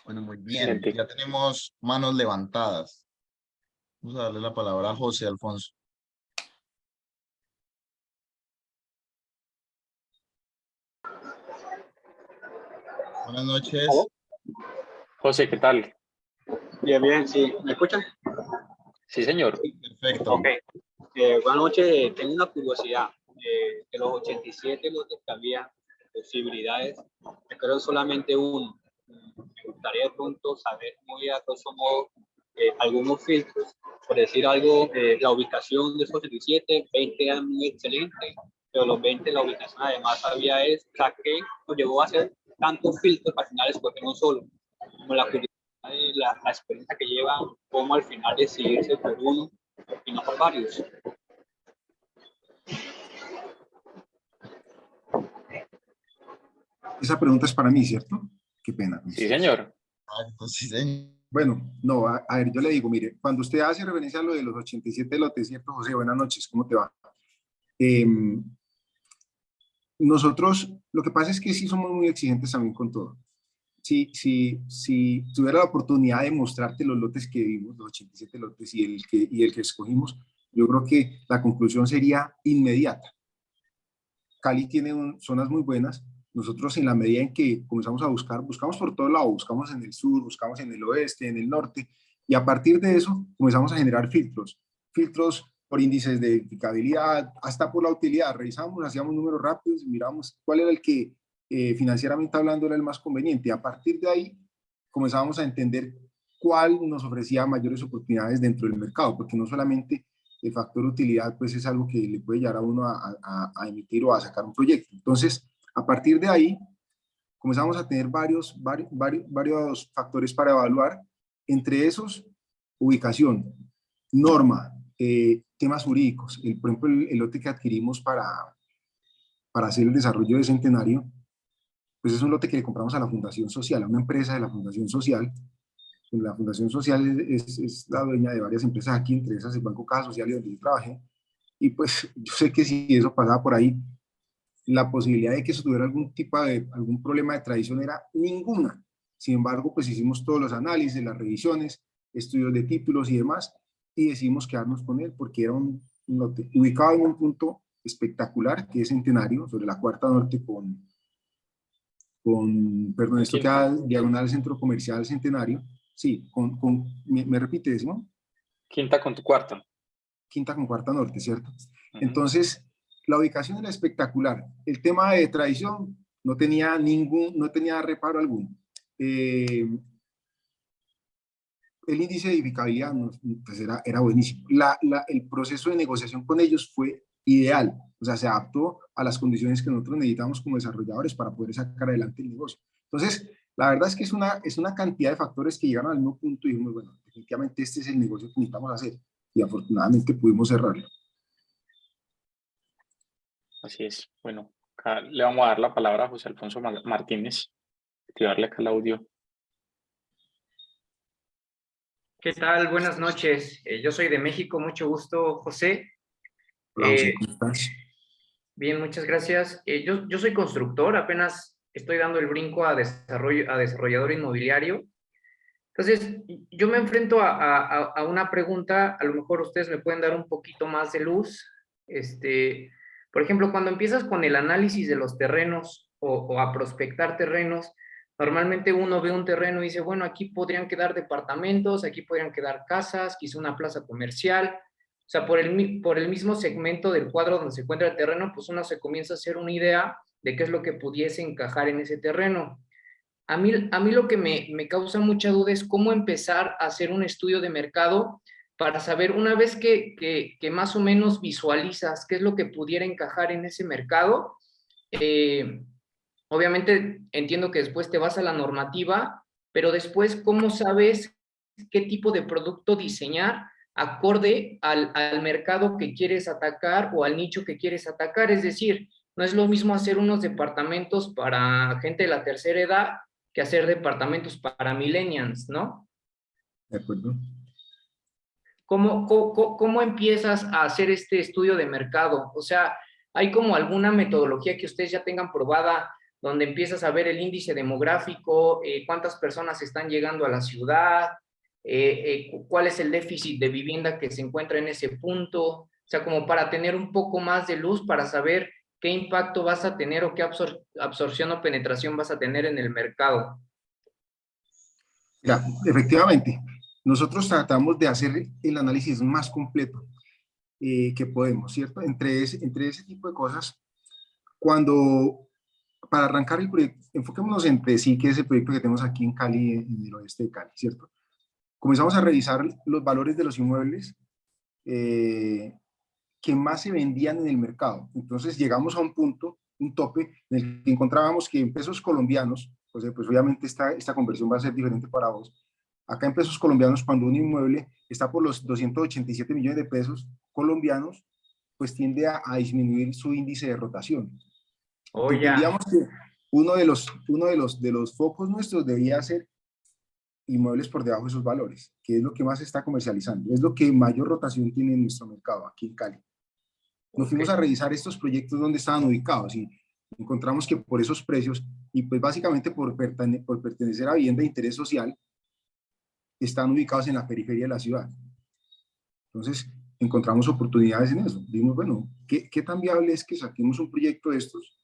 Bueno, muy bien. Excelente. Ya tenemos manos levantadas. Vamos a darle la palabra a José Alfonso. Buenas ¿Aló? noches. José, ¿qué tal? Bien, bien, sí. ¿Me escuchan? Sí, señor. Perfecto. Ok. Buenas noches. Tengo una curiosidad. De los 87 lotes que había posibilidades, me quedó solamente uno. Me gustaría de pronto saber muy a grosso modo algunos filtros. Por decir algo, la ubicación de esos 87, 20 eran muy excelentes, pero los 20 la ubicación además había es, o sea, que nos llevó a hacer tantos filtros para al final escoger un solo. Como la curiosidad de la experiencia que llevan, cómo al final decidirse por uno y no por varios. Esa pregunta es para mí, ¿cierto? Qué pena. Sí, señor. Exacto, sí, señor. Bueno, no, a ver, yo le digo, mire, cuando usted hace referencia a lo de los 87 lotes, ¿cierto, José? Buenas noches, ¿cómo te va? Nosotros, lo que pasa es que sí somos muy exigentes también con todo. Si tuviera la oportunidad de mostrarte los lotes que vimos, los 87 lotes y el que escogimos, yo creo que la conclusión sería inmediata. Cali tiene zonas muy buenas. Nosotros en la medida en que comenzamos a buscar, buscamos por todo lado, buscamos en el sur, buscamos en el oeste, en el norte, y a partir de eso comenzamos a generar filtros por índices de edificabilidad, hasta por la utilidad. Revisamos, hacíamos números rápidos y miramos cuál era el que financieramente hablando era el más conveniente. A partir de ahí comenzábamos a entender cuál nos ofrecía mayores oportunidades dentro del mercado, porque no solamente el factor utilidad pues es algo que le puede llevar a uno a emitir o a sacar un proyecto. Entonces, a partir de ahí, comenzamos a tener varios factores para evaluar, entre esos, ubicación, norma, temas jurídicos. Por ejemplo, el lote que adquirimos para hacer el desarrollo de Centenario, pues es un lote que le compramos a la Fundación Social, a una empresa de la Fundación Social. La Fundación Social es la dueña de varias empresas aquí, entre esas el Banco Caja Social y donde yo trabajé. Y pues yo sé que si eso pasaba por ahí, la posibilidad de que eso tuviera algún problema de tradición era ninguna. Sin embargo, pues hicimos todos los análisis, las revisiones, estudios de títulos y demás, y decidimos quedarnos con él porque era un lote ubicado en un punto espectacular, que es Centenario, sobre la Cuarta Norte perdón, esto queda diagonal al Centro Comercial Centenario. Sí, ¿me repite, Simón? Quinta con tu cuarta. Quinta con Cuarta Norte, ¿cierto? Entonces, la ubicación era espectacular. El tema de tradición no tenía reparo alguno. El índice de edificabilidad pues era buenísimo. El proceso de negociación con ellos fue ideal, o sea, se adaptó a las condiciones que nosotros necesitamos como desarrolladores para poder sacar adelante el negocio. Entonces, la verdad es que es una cantidad de factores que llegaron al mismo punto y dijimos, bueno, definitivamente este es el negocio que necesitamos hacer y afortunadamente pudimos cerrarlo. Así es. Bueno, acá le vamos a dar la palabra a José Alfonso Martínez, activarle acá el audio. ¿Qué tal? Buenas noches. Yo soy de México, mucho gusto, José. Hola, José, ¿cómo estás? Bien, muchas gracias. Yo soy constructor, apenas estoy dando el brinco a desarrollador inmobiliario. Entonces, yo me enfrento a una pregunta, a lo mejor ustedes me pueden dar un poquito más de luz. Por ejemplo, cuando empiezas con el análisis de los terrenos o a prospectar terrenos, normalmente uno ve un terreno y dice, bueno, aquí podrían quedar departamentos, aquí podrían quedar casas, quizá una plaza comercial. O sea, por el mismo segmento del cuadro donde se encuentra el terreno, pues uno se comienza a hacer una idea de qué es lo que pudiese encajar en ese terreno. A mí lo que me causa mucha duda es cómo empezar a hacer un estudio de mercado para saber, una vez que más o menos visualizas qué es lo que pudiera encajar en ese mercado, obviamente entiendo que después te vas a la normativa, pero después, ¿cómo sabes qué tipo de producto diseñar acorde al mercado que quieres atacar o al nicho que quieres atacar? Es decir, no es lo mismo hacer unos departamentos para gente de la tercera edad que hacer departamentos para millennials, ¿no? De acuerdo. ¿Cómo empiezas a hacer este estudio de mercado? O sea, ¿hay como alguna metodología que ustedes ya tengan probada donde empiezas a ver el índice demográfico, cuántas personas están llegando a la ciudad, cuál es el déficit de vivienda que se encuentra en ese punto? O sea, como para tener un poco más de luz para saber qué impacto vas a tener o qué absorción o penetración vas a tener en el mercado. Mira, efectivamente, nosotros tratamos de hacer el análisis más completo que podemos, ¿cierto? Entre ese tipo de cosas, para arrancar el proyecto, enfoquémonos entre sí, que es el proyecto que tenemos aquí en Cali, en el oeste de Cali, ¿cierto? Comenzamos a revisar los valores de los inmuebles que más se vendían en el mercado. Entonces llegamos a un punto, un tope, en el que encontrábamos que en pesos colombianos, pues obviamente esta conversión va a ser diferente para vos. Acá en pesos colombianos, cuando un inmueble está por los 287 millones de pesos colombianos, pues tiende a disminuir su índice de rotación. Oh, ya. Entendíamos que uno de los focos nuestros debía ser inmuebles por debajo de esos valores, que es lo que más se está comercializando, es lo que mayor rotación tiene en nuestro mercado aquí en Cali. Nos fuimos a revisar estos proyectos donde estaban ubicados y encontramos que por esos precios y pues básicamente por pertenecer a vivienda de interés social, están ubicados en la periferia de la ciudad. Entonces, encontramos oportunidades en eso. Dimos, bueno, ¿qué tan viable es que saquemos un proyecto de estos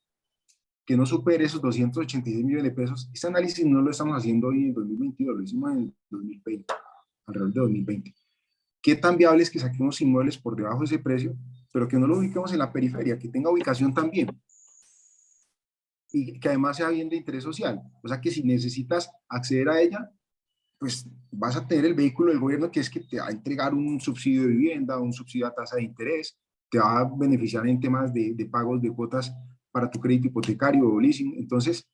que no supere esos 286 millones de pesos? Este análisis no lo estamos haciendo hoy en 2022, lo hicimos en 2020, alrededor de 2020. ¿Qué tan viable es que saquemos inmuebles por debajo de ese precio, pero que no lo ubiquemos en la periferia, que tenga ubicación también? Y que además sea bien de interés social. O sea que si necesitas acceder a ella, pues vas a tener el vehículo del gobierno, que es que te va a entregar un subsidio de vivienda, un subsidio a tasa de interés, te va a beneficiar en temas de pagos de cuotas para tu crédito hipotecario o leasing. Entonces,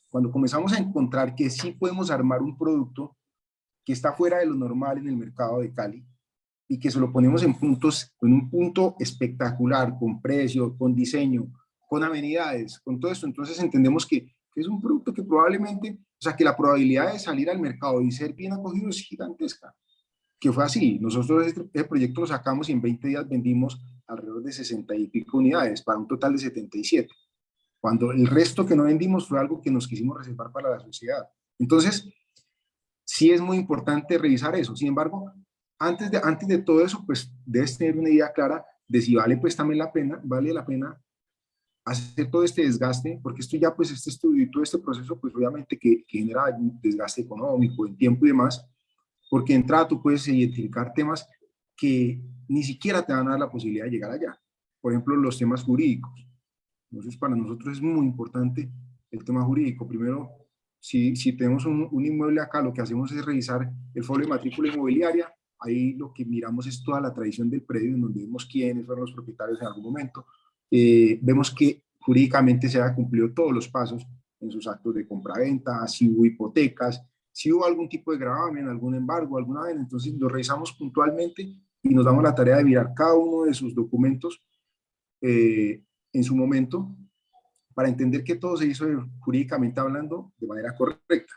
cuando comenzamos a encontrar que sí podemos armar un producto que está fuera de lo normal en el mercado de Cali y que se lo ponemos en un punto espectacular, con precio, con diseño, con amenidades, con todo esto, entonces entendemos que es un producto que probablemente, o sea, que la probabilidad de salir al mercado y ser bien acogido es gigantesca, que fue así. Nosotros este proyecto lo sacamos y en 20 días vendimos alrededor de 60 y pico unidades para un total de 77, cuando el resto que no vendimos fue algo que nos quisimos reservar para la sociedad. Entonces, sí es muy importante revisar eso. Sin embargo, antes de todo eso, pues debes tener una idea clara de si vale pues también vale la pena hacer todo este desgaste, porque esto ya pues este estudio y todo este proceso pues obviamente que genera un desgaste económico, en tiempo y demás, porque de entrada tú puedes identificar temas que ni siquiera te van a dar la posibilidad de llegar allá. Por ejemplo, los temas jurídicos. Entonces, para nosotros es muy importante el tema jurídico. Primero, si tenemos un inmueble acá, lo que hacemos es revisar el folio de matrícula inmobiliaria. Ahí lo que miramos es toda la tradición del predio, en donde vemos quiénes fueron los propietarios en algún momento. Vemos que jurídicamente se han cumplido todos los pasos en sus actos de compraventa, si hubo hipotecas, si hubo algún tipo de gravamen, algún embargo, alguna vez. Entonces lo revisamos puntualmente y nos damos la tarea de mirar cada uno de sus documentos en su momento, para entender que todo se hizo jurídicamente hablando de manera correcta.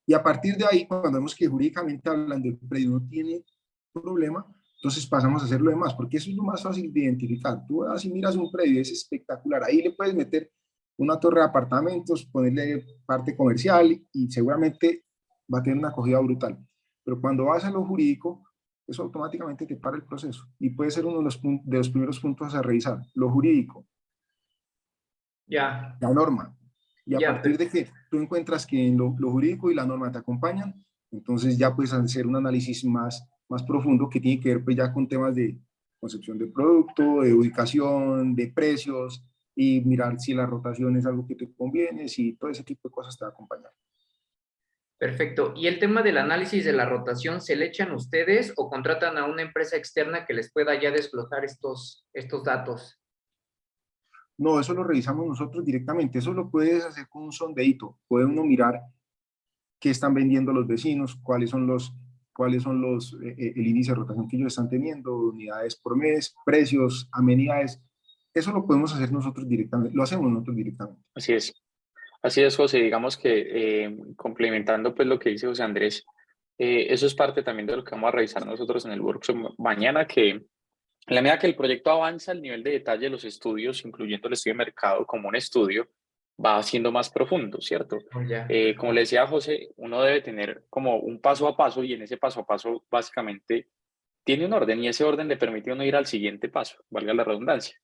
Y a partir de ahí, cuando vemos que jurídicamente hablando el predio no tiene problema, entonces pasamos a hacer lo demás, porque eso es lo más fácil de identificar. Tú vas y miras un predio, es espectacular, ahí le puedes meter una torre de apartamentos, ponerle parte comercial y seguramente va a tener una acogida brutal. Pero cuando vas a lo jurídico, eso automáticamente te para el proceso y puede ser uno de los primeros puntos a revisar, lo jurídico, Ya, la norma. Y a ya, partir de que tú encuentras que en lo jurídico y la norma te acompañan, entonces ya puedes hacer un análisis más profundo que tiene que ver pues ya con temas de concepción de producto, de ubicación, de precios y mirar si la rotación es algo que te conviene, si todo ese tipo de cosas te va a acompañar. perfecto. ¿Y el tema del análisis de la rotación, se le echan ustedes o contratan a una empresa externa que les pueda ya desglosar estos datos? No, eso lo revisamos nosotros directamente. Eso lo puedes hacer con un sondeíto. Puede uno mirar qué están vendiendo los vecinos, cuáles son el índice de rotación que ellos están teniendo, unidades por mes, precios, amenidades. Eso lo podemos hacer nosotros directamente, lo hacemos nosotros directamente. Así es, José. Digamos que complementando pues lo que dice José Andrés, eso es parte también de lo que vamos a revisar nosotros en el workshop mañana, que en la medida que el proyecto avanza, el nivel de detalle de los estudios, incluyendo el estudio de mercado como un estudio, va siendo más profundo, ¿cierto? Ya. Como le decía José, uno debe tener como un paso a paso y en ese paso a paso básicamente tiene un orden y ese orden le permite a uno ir al siguiente paso, valga la redundancia.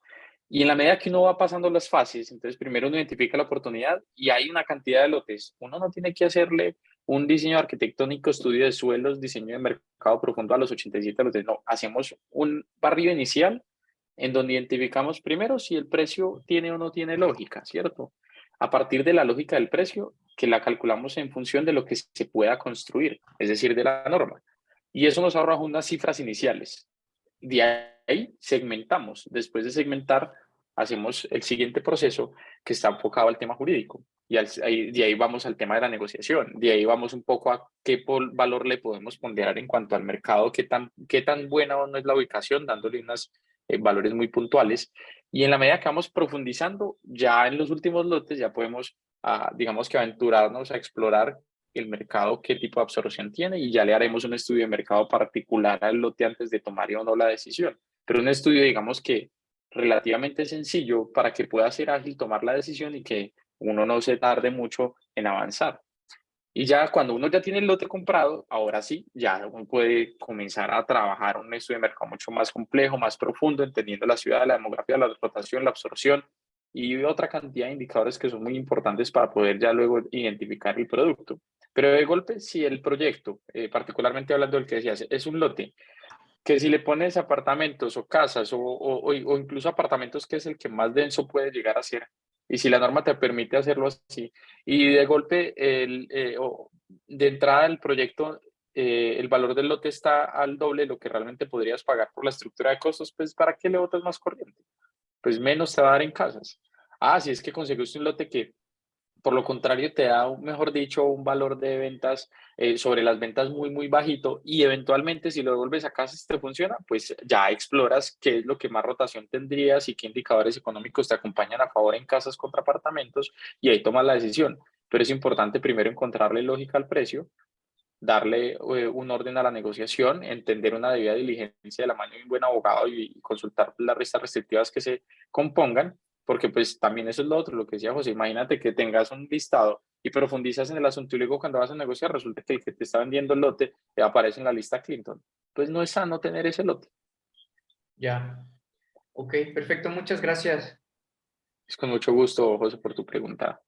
Y en la medida que uno va pasando las fases, entonces primero uno identifica la oportunidad y hay una cantidad de lotes. Uno no tiene que hacerle un diseño arquitectónico, estudio de suelos, diseño de mercado profundo a los 87 lotes. No, hacemos un barrido inicial en donde identificamos primero si el precio tiene o no tiene lógica, ¿cierto? A partir de la lógica del precio, que la calculamos en función de lo que se pueda construir, es decir, de la norma. Y eso nos ahorra unas cifras iniciales. De ahí segmentamos. Después de segmentar, hacemos el siguiente proceso que está enfocado al tema jurídico. Y de ahí vamos al tema de la negociación. De ahí vamos un poco a qué valor le podemos ponderar en cuanto al mercado, qué tan buena o no es la ubicación, dándole unos valores muy puntuales. Y en la medida que vamos profundizando, ya en los últimos lotes ya podemos digamos que aventurarnos a explorar el mercado, qué tipo de absorción tiene, y ya le haremos un estudio de mercado particular al lote antes de tomar o no la decisión. Pero un estudio, digamos que relativamente sencillo para que pueda ser ágil tomar la decisión y que uno no se tarde mucho en avanzar. Y ya cuando uno ya tiene el lote comprado, ahora sí, ya uno puede comenzar a trabajar un estudio de mercado mucho más complejo, más profundo, entendiendo la ciudad, la demografía, la rotación, la absorción y otra cantidad de indicadores que son muy importantes para poder ya luego identificar el producto. Pero de golpe, si el proyecto, particularmente hablando del que decías, es un lote, que si le pones apartamentos o casas o incluso apartamentos, que es el que más denso puede llegar a ser, y si la norma te permite hacerlo así, y de golpe, de entrada del proyecto, el valor del lote está al doble de lo que realmente podrías pagar por la estructura de costos, pues ¿para qué le botas más corriente? Pues menos te va a dar en casas. Ah, si es que conseguiste un lote que por lo contrario, te da, mejor dicho, un valor de ventas sobre las ventas muy, muy bajito, y eventualmente si lo devuelves a casa y te funciona, pues ya exploras qué es lo que más rotación tendrías y qué indicadores económicos te acompañan a favor en casas contra apartamentos, y ahí tomas la decisión. Pero es importante primero encontrarle lógica al precio, darle un orden a la negociación, entender una debida diligencia de la mano de un buen abogado y consultar las listas restrictivas que se compongan, porque pues también eso es lo otro, lo que decía José. Imagínate que tengas un listado y profundizas en el asunto y luego cuando vas a negociar resulta que el que te está vendiendo el lote aparece en la lista Clinton. Pues no es sano tener ese lote. Ya. Ok, perfecto, muchas gracias. Es con mucho gusto, José, por tu pregunta.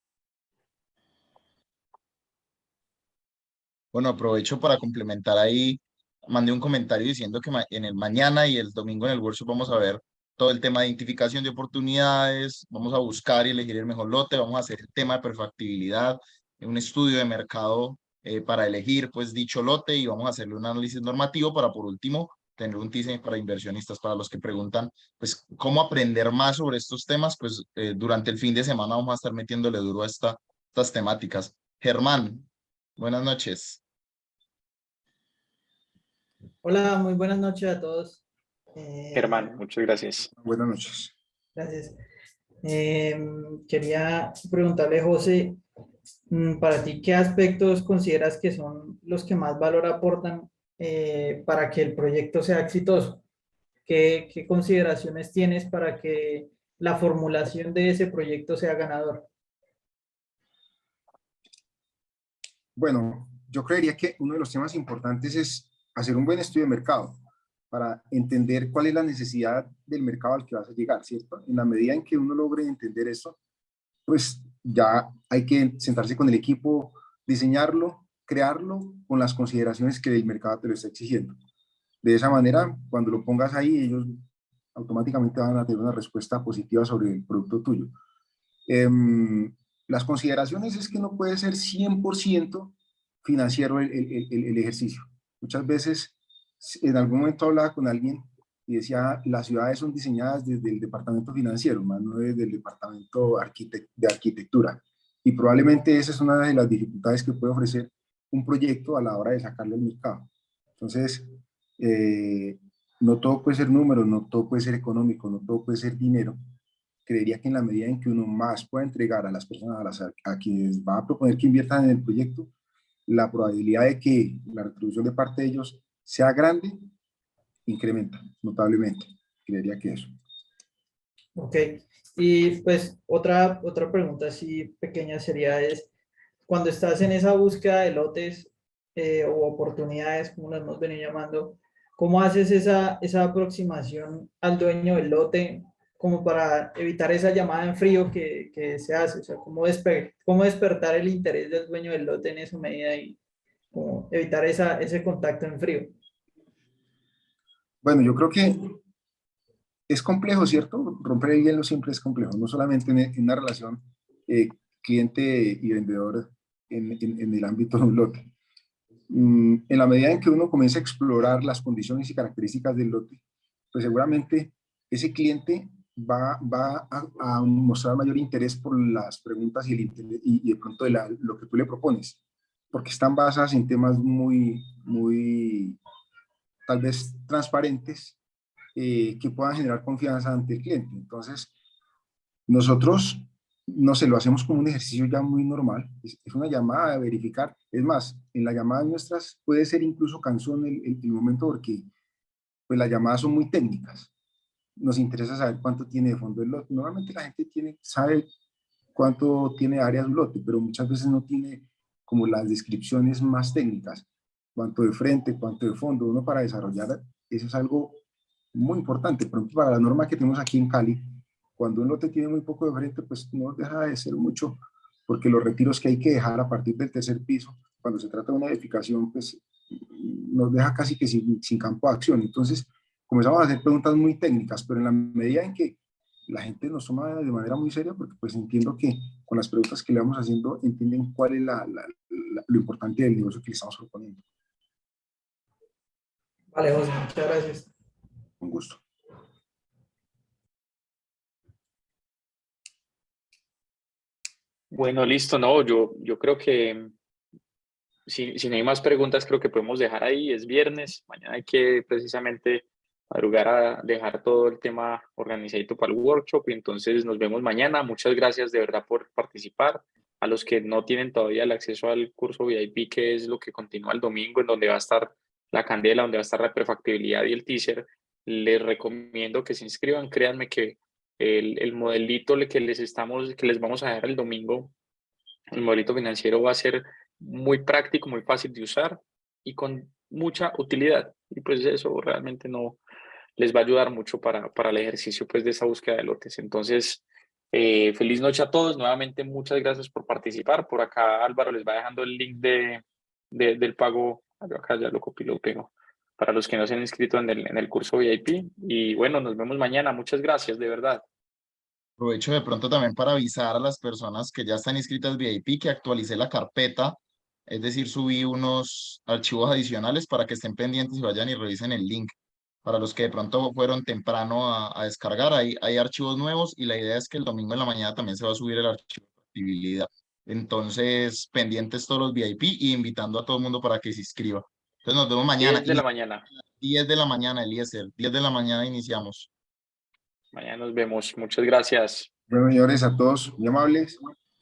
Bueno, aprovecho para complementar ahí. Mandé un comentario diciendo que en el mañana y el domingo en el workshop vamos a ver todo el tema de identificación de oportunidades, vamos a buscar y elegir el mejor lote, vamos a hacer el tema de prefactibilidad, un estudio de mercado para elegir pues dicho lote, y vamos a hacerle un análisis normativo para por último tener un teaser para inversionistas, para los que preguntan pues cómo aprender más sobre estos temas. Pues durante el fin de semana vamos a estar metiéndole duro a estas temáticas. Germán, buenas noches. Hola, muy buenas noches a todos. Germán, muchas gracias. Buenas noches. Gracias. Quería preguntarle, José, para ti, ¿qué aspectos consideras que son los que más valor aportan para que el proyecto sea exitoso? ¿Qué consideraciones tienes para que la formulación de ese proyecto sea ganador? Bueno, yo creería que uno de los temas importantes es hacer un buen estudio de mercado para entender cuál es la necesidad del mercado al que vas a llegar, ¿cierto? En la medida en que uno logre entender eso, pues ya hay que sentarse con el equipo, diseñarlo, crearlo con las consideraciones que el mercado te lo está exigiendo. De esa manera, cuando lo pongas ahí, ellos automáticamente van a tener una respuesta positiva sobre el producto tuyo. Las consideraciones es que no puede ser 100% financiero el ejercicio. Muchas veces, en algún momento hablaba con alguien y decía, las ciudades son diseñadas desde el departamento financiero, más no desde el departamento de arquitectura. Y probablemente esa es una de las dificultades que puede ofrecer un proyecto a la hora de sacarlo al mercado. Entonces, no todo puede ser números, no todo puede ser económico, no todo puede ser dinero. Creería que en la medida en que uno más pueda entregar a las personas a quienes va a proponer que inviertan en el proyecto, la probabilidad de que la retribución de parte de ellos sea grande incrementa notablemente. Creería que eso. Ok. Y pues otra pregunta así pequeña sería es, cuando estás en esa búsqueda de lotes o oportunidades, como las hemos venido llamando, ¿cómo haces esa aproximación al dueño del lote como para evitar esa llamada en frío que se hace? O sea, ¿cómo despertar el interés del dueño del lote en esa medida y cómo evitar ese contacto en frío? Bueno, yo creo que es complejo, ¿cierto? Romper el hielo siempre es complejo, no solamente en una relación cliente y vendedor en el ámbito de un lote. En la medida en que uno comienza a explorar las condiciones y características del lote, pues seguramente ese cliente va a mostrar mayor interés por las preguntas y de pronto lo que tú le propones, porque están basadas en temas muy tal vez transparentes, que puedan generar confianza ante el cliente. Entonces, nosotros no sé, lo hacemos como un ejercicio ya muy normal, es una llamada de verificar, es más, en las llamadas nuestras puede ser incluso cansón el momento porque pues las llamadas son muy técnicas, nos interesa saber cuánto tiene de fondo el lote, normalmente la gente sabe cuánto tiene de área su lote, pero muchas veces no tiene como las descripciones más técnicas, cuánto de frente, cuánto de fondo, uno para desarrollar, eso es algo muy importante, por ejemplo, para la norma que tenemos aquí en Cali, cuando un lote tiene muy poco de frente, pues no deja de ser mucho, porque los retiros que hay que dejar a partir del tercer piso, cuando se trata de una edificación, pues nos deja casi que sin campo de acción. Entonces, comenzamos a hacer preguntas muy técnicas, pero en la medida en que la gente nos toma de manera muy seria, porque pues entiendo que con las preguntas que le vamos haciendo, entienden cuál es lo importante del negocio que le estamos proponiendo. Vale, José, muchas gracias. Con gusto. Bueno, listo, no, yo creo que si no hay más preguntas, creo que podemos dejar ahí, es viernes, mañana hay que precisamente madrugar a dejar todo el tema organizadito para el workshop y entonces nos vemos mañana. Muchas gracias de verdad por participar. A los que no tienen todavía el acceso al curso VIP, que es lo que continúa el domingo, en donde va a estar la candela, donde va a estar la prefactibilidad y el teaser, les recomiendo que se inscriban. Créanme que el modelito que les vamos a dejar el domingo, el modelito financiero va a ser muy práctico, muy fácil de usar y con mucha utilidad. Y pues eso realmente no les va a ayudar mucho para el ejercicio pues de esa búsqueda de lotes. Entonces, feliz noche a todos. Nuevamente, muchas gracias por participar. Por acá Álvaro les va dejando el link del pago. Yo acá ya lo copio y lo pego para los que no se han inscrito en el curso VIP. Y bueno, nos vemos mañana. Muchas gracias, de verdad. Aprovecho de pronto también para avisar a las personas que ya están inscritas VIP que actualicé la carpeta, es decir, subí unos archivos adicionales para que estén pendientes y vayan y revisen el link. Para los que de pronto fueron temprano a descargar, hay archivos nuevos y la idea es que el domingo en la mañana también se va a subir el archivo de factibilidad. Entonces, pendientes todos los VIP y invitando a todo el mundo para que se inscriba. Entonces, nos vemos mañana. 10 de la mañana. 10 de la mañana, Eliezer. 10 de la mañana iniciamos. Mañana nos vemos. Muchas gracias. Bueno, señores, a todos muy amables.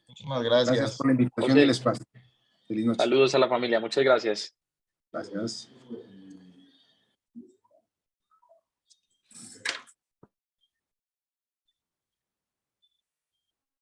Muchísimas Gracias gracias. por la invitación y el José, espacio. Feliz noche. saludos a la familia. Muchas gracias. Gracias.